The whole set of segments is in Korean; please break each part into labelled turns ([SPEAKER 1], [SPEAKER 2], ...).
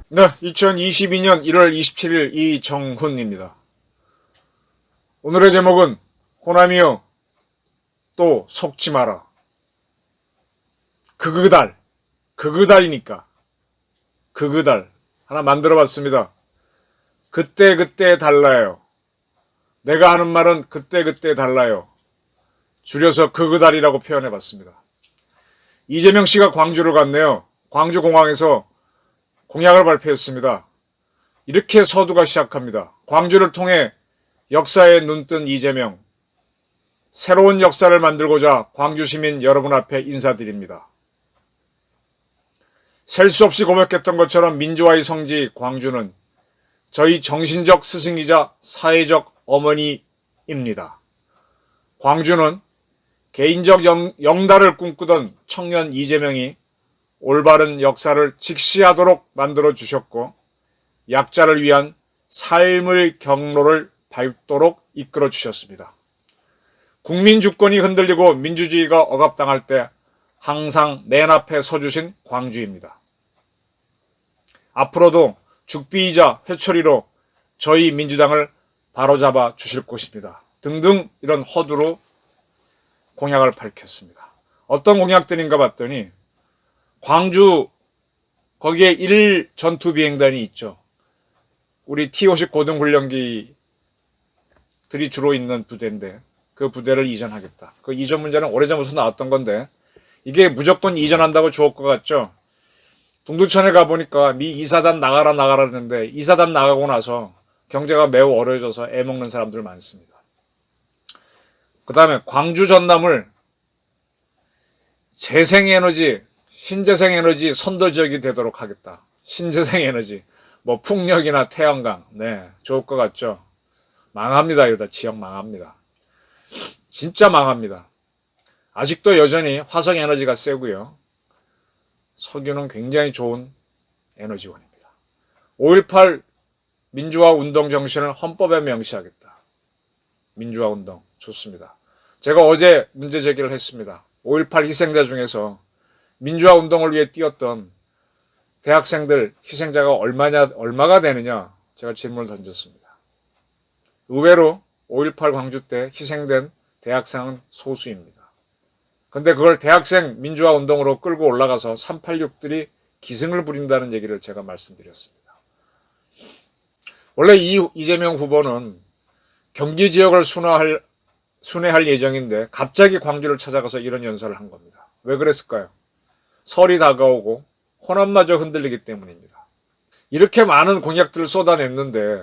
[SPEAKER 1] 네, 2022년 1월 27일 이정훈입니다. 오늘의 제목은 호남이여 또 속지 마라. 그그달이니까 그그달 하나 만들어봤습니다. 그때그때 달라요. 내가 하는 말은 그때그때 달라요. 줄여서 그그달이라고 표현해봤습니다. 이재명 씨가 광주를 갔네요. 광주공항에서 공약을 발표했습니다. 이렇게 서두가 시작합니다. 광주를 통해 역사에 눈뜬 이재명. 새로운 역사를 만들고자 광주 시민 여러분 앞에 인사드립니다. 셀 수 없이 고백했던 것처럼 민주화의 성지 광주는 저희 정신적 스승이자 사회적 어머니입니다. 광주는 개인적 영달을 꿈꾸던 청년 이재명이 올바른 역사를 직시하도록 만들어주셨고 약자를 위한 삶의 경로를 밟도록 이끌어주셨습니다. 국민 주권이 흔들리고 민주주의가 억압당할 때 항상 맨 앞에 서주신 광주입니다. 앞으로도 죽비이자 회초리로 저희 민주당을 바로잡아 주실 것입니다. 등등 이런 허두로 공약을 밝혔습니다. 어떤 공약들인가 봤더니 광주 거기에 1 전투비행단이 있죠. 우리 T-50 고등훈련기들이 주로 있는 부대인데 그 부대를 이전하겠다. 그 이전 문제는 오래전부터 나왔던 건데 이게 무조건 이전한다고 좋을 것 같죠. 동두천에 가보니까 미 2사단 나가라 했는데 2사단 나가고 나서 경제가 매우 어려워져서 애먹는 사람들 많습니다. 그 다음에 광주 전남을 재생에너지 신재생에너지 선도지역이 되도록 하겠다. 신재생에너지 뭐 풍력이나 태양광 네 좋을 것 같죠. 망합니다. 이러다 지역 망합니다. 진짜 망합니다. 아직도 여전히 화석에너지가 세고요. 석유는 굉장히 좋은 에너지원입니다. 5.18 민주화 운동 정신을 헌법에 명시하겠다. 민주화 운동 좋습니다. 제가 어제 문제 제기를 했습니다. 5.18 희생자 중에서 민주화 운동을 위해 뛰었던 대학생들 희생자가 얼마가 되느냐 제가 질문을 던졌습니다. 의외로 5.18 광주 때 희생된 대학생은 소수입니다. 근데 그걸 대학생 민주화 운동으로 끌고 올라가서 386들이 기승을 부린다는 얘기를 제가 말씀드렸습니다. 원래 이재명 후보는 경기 지역을 순회할 예정인데 갑자기 광주를 찾아가서 이런 연설을 한 겁니다. 왜 그랬을까요? 설이 다가오고 호남마저 흔들리기 때문입니다. 이렇게 많은 공약들을 쏟아냈는데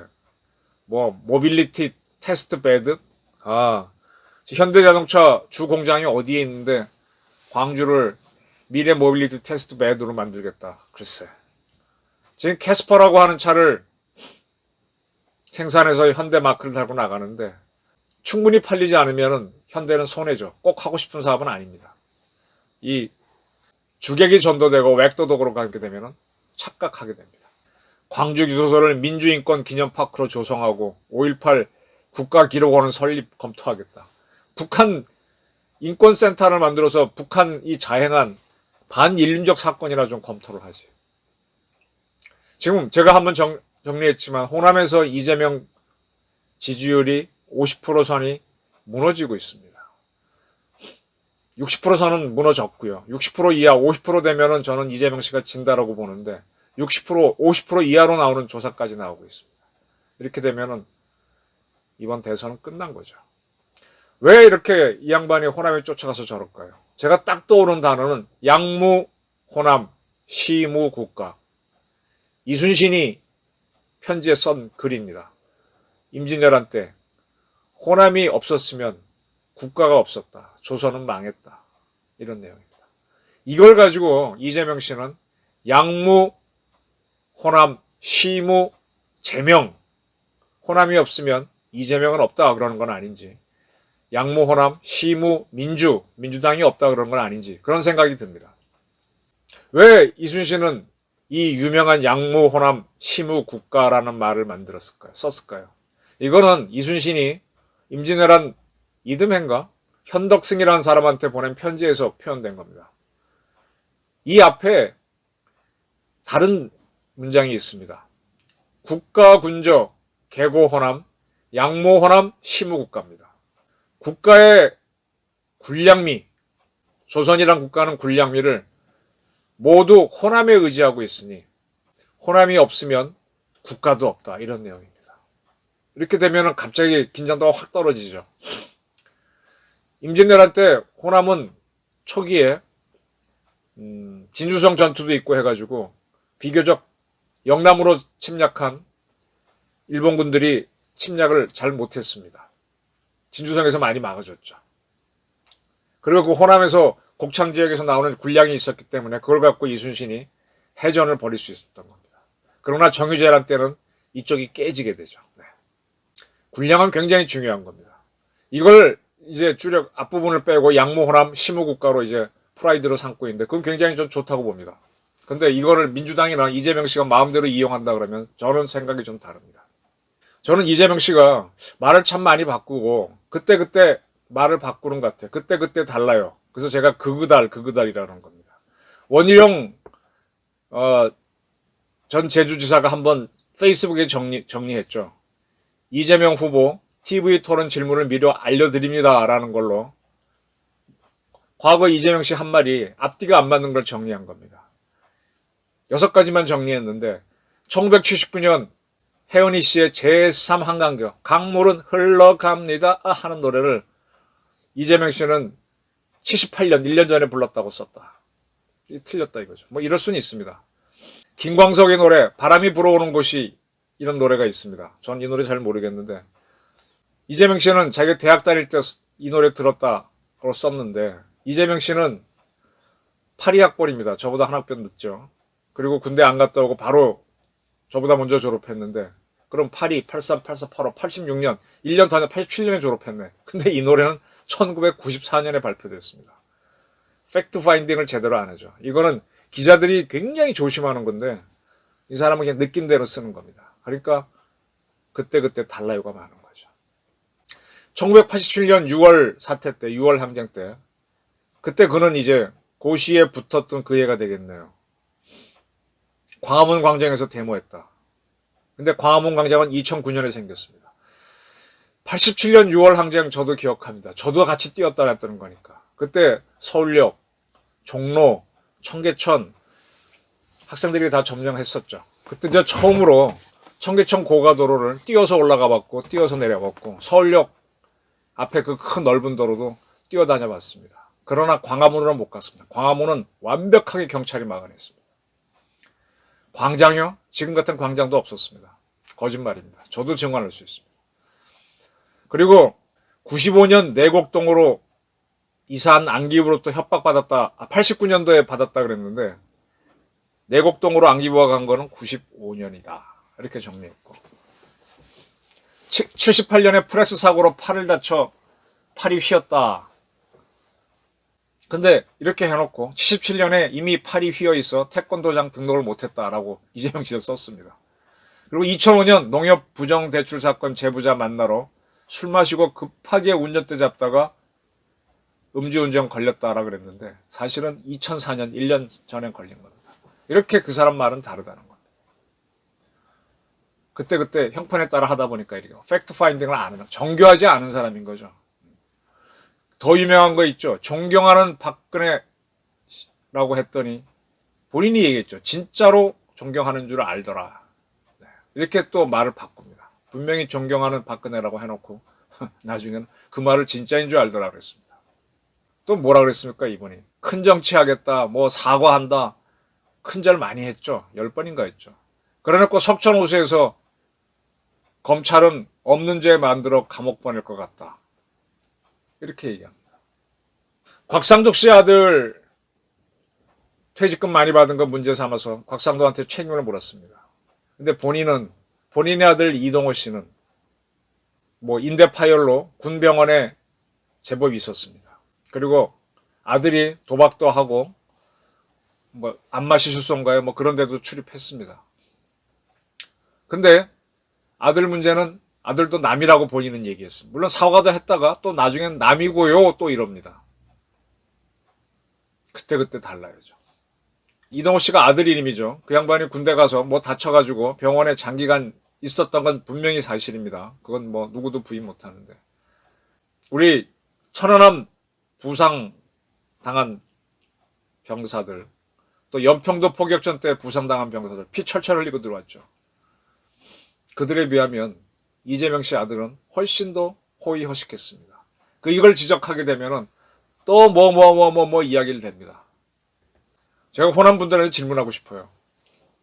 [SPEAKER 1] 뭐 모빌리티 테스트 베드? 현대자동차 주 공장이 어디에 있는데 광주를 미래 모빌리티 테스트 베드로 만들겠다. 글쎄. 지금 캐스퍼라고 하는 차를 생산해서 현대 마크를 달고 나가는데 충분히 팔리지 않으면 현대는 손해죠. 꼭 하고 싶은 사업은 아닙니다. 이 주객이 전도되고 웩도독으로 가게 되면 착각하게 됩니다. 광주교도소를 민주인권 기념파크로 조성하고 5.18 국가기록원을 설립 검토하겠다. 북한 인권센터를 만들어서 북한이 자행한 반인륜적 사건이라 좀 검토를 하지. 지금 제가 한번 정리했지만 호남에서 이재명 지지율이 50% 선이 무너지고 있습니다. 60% 선은 무너졌고요. 60% 이하 50% 되면은 저는 이재명 씨가 진다라고 보는데 60% 50% 이하로 나오는 조사까지 나오고 있습니다. 이렇게 되면은 이번 대선은 끝난 거죠. 왜 이렇게 이 양반이 호남에 쫓아가서 저럴까요? 제가 딱 떠오른 단어는 양무, 호남, 시무 국가. 이순신이 편지에 쓴 글입니다. 임진왜란 때 호남이 없었으면 국가가 없었다. 조선은 망했다. 이런 내용입니다. 이걸 가지고 이재명 씨는 양무, 호남, 시무, 제명. 호남이 없으면 이재명은 없다 그러는 건 아닌지, 양무, 호남, 시무, 민주당이 없다 그러는 건 아닌지 그런 생각이 듭니다. 왜 이순신은 이 유명한 양무, 호남, 시무 국가라는 말을 썼을까요? 이거는 이순신이 임진왜란 이듬해인가 현덕승이라는 사람한테 보낸 편지에서 표현된 겁니다. 이 앞에 다른 문장이 있습니다. 국가군저 개고호남 양모호남 시무국가입니다. 국가의 군량미, 조선이란 국가는 군량미를 모두 호남에 의지하고 있으니 호남이 없으면 국가도 없다, 이런 내용입니다. 이렇게 되면 갑자기 긴장도가 확 떨어지죠. 임진왜란 때 호남은 초기에 진주성 전투도 있고 해가지고 비교적 영남으로 침략한 일본군들이 침략을 잘 못했습니다. 진주성에서 많이 막아줬죠. 그리고 그 호남에서 곡창 지역에서 나오는 군량이 있었기 때문에 그걸 갖고 이순신이 해전을 벌일 수 있었던 겁니다. 그러나 정유재란 때는 이쪽이 깨지게 되죠. 네. 군량은 굉장히 중요한 겁니다. 이걸 이제 주력 앞부분을 빼고 양모, 호남, 시무국가로 이제 프라이드로 삼고 있는데 그건 굉장히 좀 좋다고 봅니다. 근데 이거를 민주당이나 이재명 씨가 마음대로 이용한다 그러면 저는 생각이 좀 다릅니다. 저는 이재명 씨가 말을 참 많이 바꾸고 그때그때 말을 바꾸는 것 같아요. 그때그때 달라요. 그래서 제가 그그달이라는 겁니다. 원희룡 전 제주지사가 한번 페이스북에 정리했죠. 이재명 후보 TV 토론 질문을 미리 알려드립니다 라는 걸로 과거 이재명 씨 한 말이 앞뒤가 안 맞는 걸 정리한 겁니다. 6가지만 정리했는데 1979년 혜은이 씨의 제3 한강교 강물은 흘러갑니다 하는 노래를 이재명 씨는 78년 1년 전에 불렀다고 썼다. 틀렸다 이거죠. 뭐 이럴 수는 있습니다. 김광석의 노래 바람이 불어오는 곳이 이런 노래가 있습니다. 전 이 노래 잘 모르겠는데 이재명 씨는 자기가 대학 다닐 때 이 노래 들었다고 썼는데 이재명 씨는 82학번입니다. 저보다 한 학번 늦죠. 그리고 군대 안 갔다 오고 바로 저보다 먼저 졸업했는데 그럼 82, 83, 84, 85, 86년 1년 더 87년에 졸업했네. 근데 이 노래는 1994년에 발표됐습니다. 팩트 파인딩을 제대로 안 하죠. 이거는 기자들이 굉장히 조심하는 건데 이 사람은 그냥 느낌대로 쓰는 겁니다. 그러니까 그때그때 달라요가 많은 거죠. 1987년 6월 사태 때 6월 항쟁 때 그때 그는 이제 고시에 붙었던 그 애가 되겠네요. 광화문 광장에서 데모했다. 근데 광화문 광장은 2009년에 생겼습니다. 87년 6월 항쟁 저도 기억합니다. 저도 같이 뛰었다 했다는 거니까. 그때 서울역, 종로, 청계천 학생들이 다 점령했었죠. 그때 이제 처음으로 청계천 고가도로를 뛰어서 올라가 봤고 뛰어서 내려 봤고 서울역 앞에 그 큰 넓은 도로도 뛰어다녀 봤습니다. 그러나 광화문으로는 못 갔습니다. 광화문은 완벽하게 경찰이 막아냈습니다. 광장이요? 지금 같은 광장도 없었습니다. 거짓말입니다. 저도 증언할 수 있습니다. 그리고 95년 내곡동으로 이사한 안기부로부터 협박받았다. 89년도에 받았다 그랬는데 내곡동으로 안기부가 간 거는 95년이다. 이렇게 정리했고 78년에 프레스 사고로 팔을 다쳐 팔이 휘었다. 근데 이렇게 해놓고 77년에 이미 팔이 휘어있어 태권도장 등록을 못했다라고 이재명 씨가 썼습니다. 그리고 2005년 농협 부정대출 사건 제보자 만나러 술 마시고 급하게 운전대 잡다가 음주운전 걸렸다라 그랬는데 사실은 2004년 1년 전에 걸린 겁니다. 이렇게 그 사람 말은 다르다는 겁니다. 그때 형편에 따라 하다 보니까 이렇게 팩트 파인딩을 안 하는, 정교하지 않은 사람인 거죠. 더 유명한 거 있죠. 존경하는 박근혜라고 했더니 본인이 얘기했죠. 진짜로 존경하는 줄 알더라. 네. 이렇게 또 말을 바꿉니다. 분명히 존경하는 박근혜라고 해놓고 나중에는 그 말을 진짜인 줄 알더라 그랬습니다. 또 뭐라 그랬습니까 이분이. 큰 정치하겠다. 뭐 사과한다. 큰절 많이 했죠. 10번인가 했죠. 그래놓고 석천호수에서 검찰은 없는 죄 만들어 감옥 보낼 것 같다. 이렇게 얘기합니다. 곽상독 씨 아들 퇴직금 많이 받은 거 문제 삼아서 곽상독한테 책임을 물었습니다. 근데 본인의 아들 이동호 씨는 뭐 인대 파열로 군병원에 제법이 있었습니다. 그리고 아들이 도박도 하고 뭐 안마시술소인가요? 뭐 그런 데도 출입했습니다. 근데 아들 문제는 아들도 남이라고 본인은 얘기했습니다. 물론 사과도 했다가 또 나중엔 남이고요 또 이럽니다. 그때그때 달라요죠. 이동호 씨가 아들 이름이죠. 그 양반이 군대 가서 뭐 다쳐가지고 병원에 장기간 있었던 건 분명히 사실입니다. 그건 뭐 누구도 부인 못하는데. 우리 천안함 부상 당한 병사들, 또 연평도 포격전 때 부상당한 병사들 피 철철 흘리고 들어왔죠. 그들에 비하면 이재명 씨 아들은 훨씬 더 호의허식했습니다. 이걸 지적하게 되면은 또 뭐 이야기를 됩니다. 제가 호남 분들한테 질문하고 싶어요.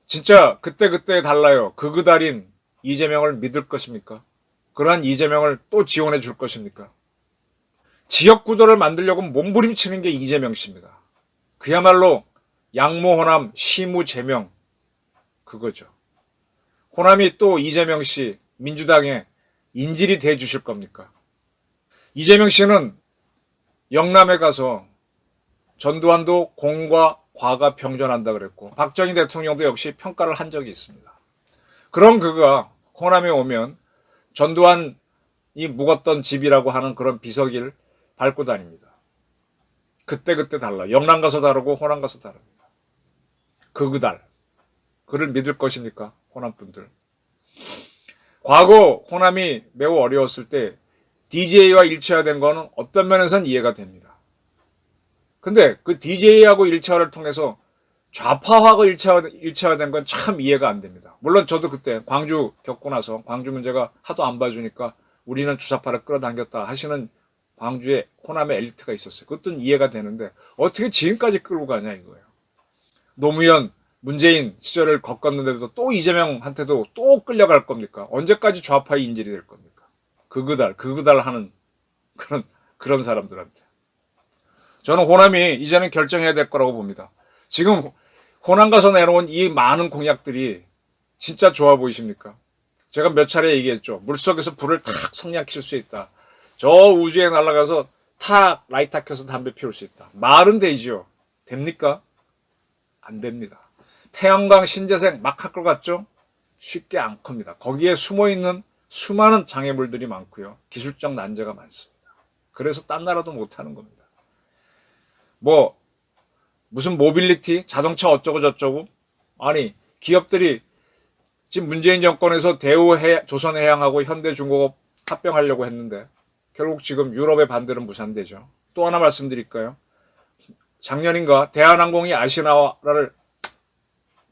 [SPEAKER 1] 진짜 그때 달라요. 그달인 이재명을 믿을 것입니까? 그러한 이재명을 또 지원해 줄 것입니까? 지역구도를 만들려고 몸부림치는 게 이재명 씨입니다. 그야말로 양모 호남 시무 제명 그거죠. 호남이 또 이재명 씨 민주당에 인질이 돼 주실 겁니까? 이재명 씨는 영남에 가서 전두환도 공과 과가 병존한다 그랬고 박정희 대통령도 역시 평가를 한 적이 있습니다. 그럼 그가 호남에 오면 전두환이 묵었던 집이라고 하는 그런 비석을 밟고 다닙니다. 그때 달라. 영남 가서 다르고 호남 가서 다릅니다. 그달. 그를 믿을 것입니까? 호남 분들. 과거 호남이 매우 어려웠을 때 DJ와 일체화된 거는 어떤 면에서는 이해가 됩니다. 근데 그 DJ하고 일체화를 통해서 좌파하고 일체화된 건 참 이해가 안 됩니다. 물론 저도 그때 광주 겪고 나서 광주 문제가 하도 안 봐주니까 우리는 주사파를 끌어당겼다 하시는 광주에 호남의 엘리트가 있었어요. 그것도 이해가 되는데 어떻게 지금까지 끌고 가냐 이거예요. 노무현, 문재인 시절을 겪었는데도 또 이재명한테도 또 끌려갈 겁니까? 언제까지 좌파의 인질이 될 겁니까? 그그달 하는 그런 사람들한테. 저는 호남이 이제는 결정해야 될 거라고 봅니다. 지금 호남 가서 내놓은 이 많은 공약들이 진짜 좋아 보이십니까? 제가 몇 차례 얘기했죠. 물속에서 불을 탁 성냥킬 수 있다. 저 우주에 날아가서 탁 라이터 켜서 담배 피울 수 있다. 말은 되지요. 됩니까? 안 됩니다. 태양광 신재생 막 할 것 같죠? 쉽게 안 큽니다. 거기에 숨어있는 수많은 장애물들이 많고요. 기술적 난제가 많습니다. 그래서 딴 나라도 못하는 겁니다. 무슨 모빌리티, 자동차 어쩌고 저쩌고. 아니 기업들이 지금 문재인 정권에서 조선해양하고 현대중공업 합병하려고 했는데 결국 지금 유럽의 반대는 무산되죠. 또 하나 말씀드릴까요? 작년인가 대한항공이 아시아나를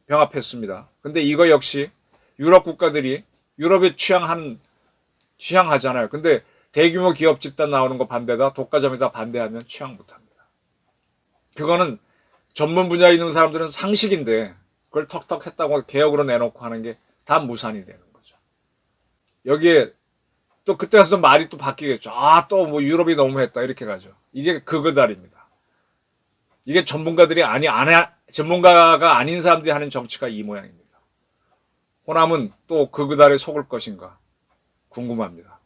[SPEAKER 1] 병합했습니다. 근데 이거 역시 유럽 국가들이 유럽에 취향하잖아요. 근데 대규모 기업 집단 나오는 거 반대다, 독과점이다 반대하면 취향 못합니다. 그거는 전문 분야에 있는 사람들은 상식인데 그걸 턱턱 했다고 개혁으로 내놓고 하는 게 다 무산이 되는 거죠. 여기에 또 그때 가서도 말이 또 바뀌겠죠. 또 뭐 유럽이 너무했다 이렇게 가죠. 이게 그달입니다. 이게 전문가가 아닌 사람들이 하는 정치가 이 모양입니다. 호남은 또 그달에 속을 것인가 궁금합니다.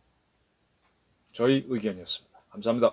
[SPEAKER 1] 저희 의견이었습니다. 감사합니다.